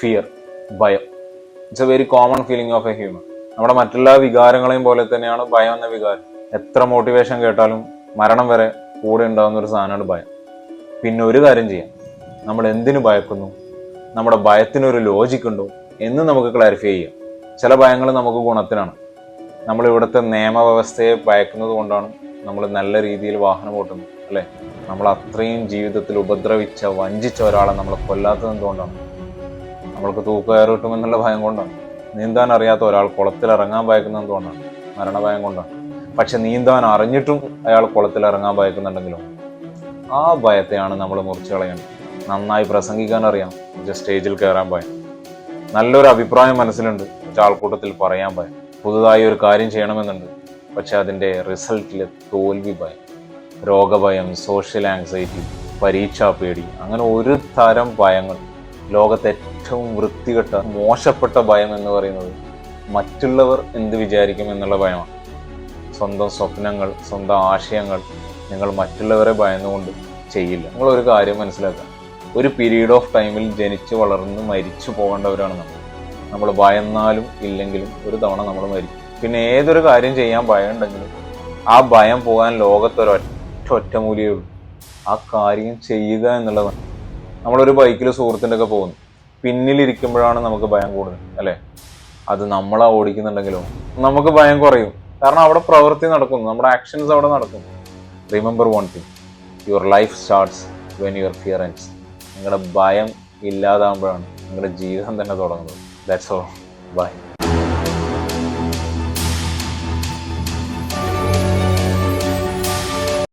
Fear, ഭയം. It's A very common feeling of A human. നമ്മുടെ മറ്റെല്ലാ വികാരങ്ങളെയും പോലെ തന്നെയാണ് ഭയം എന്ന വികാരം. എത്ര മോട്ടിവേഷൻ കേട്ടാലും മരണം വരെ കൂടെ ഉണ്ടാകുന്ന ഒരു സാധനമാണ് ഭയം. പിന്നെ ഒരു കാര്യം ചെയ്യാം, നമ്മൾ എന്തിനു ഭയക്കുന്നു, നമ്മുടെ ഭയത്തിനൊരു ലോജിക് ഉണ്ടോ എന്ന് നമുക്ക് ക്ലാരിഫൈ ചെയ്യാം. ചില ഭയങ്ങൾ നമുക്ക് ഗുണത്തിനാണ്. നമ്മൾ ഇവിടുത്തെ നിയമവ്യവസ്ഥയെ ഭയക്കുന്നത് കൊണ്ടാണ് നമ്മൾ നല്ല രീതിയിൽ വാഹനം ഓട്ടുന്നത്, അല്ലേ? നമ്മൾ അത്രയും ജീവിതത്തിൽ ഉപദ്രവിച്ച വഞ്ചിച്ച ഒരാളെ നമ്മൾ കൊല്ലാത്തത് എന്തുകൊണ്ടാണ്? നമ്മൾക്ക് തൂക്കുകയർ കിട്ടുമെന്നുള്ള ഭയം കൊണ്ടാണ്. നീന്താൻ അറിയാത്ത ഒരാൾ കുളത്തിൽ ഇറങ്ങാൻ ഭയക്കുന്നത് എന്തുകൊണ്ടാണ്? മരണഭയം കൊണ്ടാണ്. പക്ഷെ നീന്താൻ അറിഞ്ഞിട്ടും അയാൾ കുളത്തിൽ ഇറങ്ങാൻ ഭയക്കുന്നുണ്ടെങ്കിലോ, ആ ഭയത്തെയാണ് നമ്മൾ മുറിച്ച് കളയേണ്ടത്. നന്നായി പ്രസംഗിക്കാൻ അറിയാം, പക്ഷെ സ്റ്റേജിൽ കയറാൻ ഭയം. നല്ലൊരു അഭിപ്രായം മനസ്സിലുണ്ട്, പക്ഷെ ആൾക്കൂട്ടത്തിൽ പറയാൻ ഭയം. പുതുതായി ഒരു കാര്യം ചെയ്യണമെന്നുണ്ട്, പക്ഷെ അതിൻ്റെ റിസൾട്ടിലെ തോൽവി ഭയം. രോഗഭയം, സോഷ്യൽ ആങ്സൈറ്റി, പരീക്ഷാ പേടി, അങ്ങനെ ഒരു തരം ഭയങ്ങൾ. ലോകത്തെ ഏറ്റവും വൃത്തികെട്ട മോശപ്പെട്ട ഭയം എന്ന് പറയുന്നത് മറ്റുള്ളവർ എന്ത് വിചാരിക്കും എന്നുള്ള ഭയമാണ്. സ്വന്തം സ്വപ്നങ്ങൾ, സ്വന്തം ആശയങ്ങൾ നിങ്ങൾ മറ്റുള്ളവരെ ഭയന്നുകൊണ്ട് ചെയ്യില്ല. നിങ്ങളൊരു കാര്യം മനസ്സിലാക്കുക, ഒരു പീരീഡ് ഓഫ് ടൈമിൽ ജനിച്ച് വളർന്ന് മരിച്ചു പോകേണ്ടവരാണ് നമ്മൾ ഭയന്നാലും ഇല്ലെങ്കിലും ഒരു തവണ നമ്മൾ മരിക്കും. പിന്നെ ഏതൊരു കാര്യം ചെയ്യാൻ ഭയം ഉണ്ടെങ്കിലും ആ ഭയം പോകാൻ ലോകത്തൊരൊറ്റമൂലിയേ ഉള്ളൂ, ആ കാര്യം ചെയ്യുക എന്നുള്ളതാണ്. നമ്മളൊരു ബൈക്കിൽ സുഹൃത്തിൻ്റെ ഒക്കെ പോകുന്നു, പിന്നിലിരിക്കുമ്പോഴാണ് നമുക്ക് ഭയം കൂടുതൽ, അല്ലേ? അത് നമ്മളാ ഓടിക്കുന്നുണ്ടെങ്കിലോ നമുക്ക് ഭയം കുറയും. കാരണം അവിടെ പ്രവൃത്തി നടക്കുന്നു, നമ്മുടെ ആക്ഷൻസ് അവിടെ നടക്കുന്നു. Remember one thing, your life starts when your fear ends. നിങ്ങളുടെ ഭയം ഇല്ലാതാകുമ്പോഴാണ് നിങ്ങളുടെ ജീവിതം തന്നെ തുടങ്ങുന്നത്. That's all. ബൈ.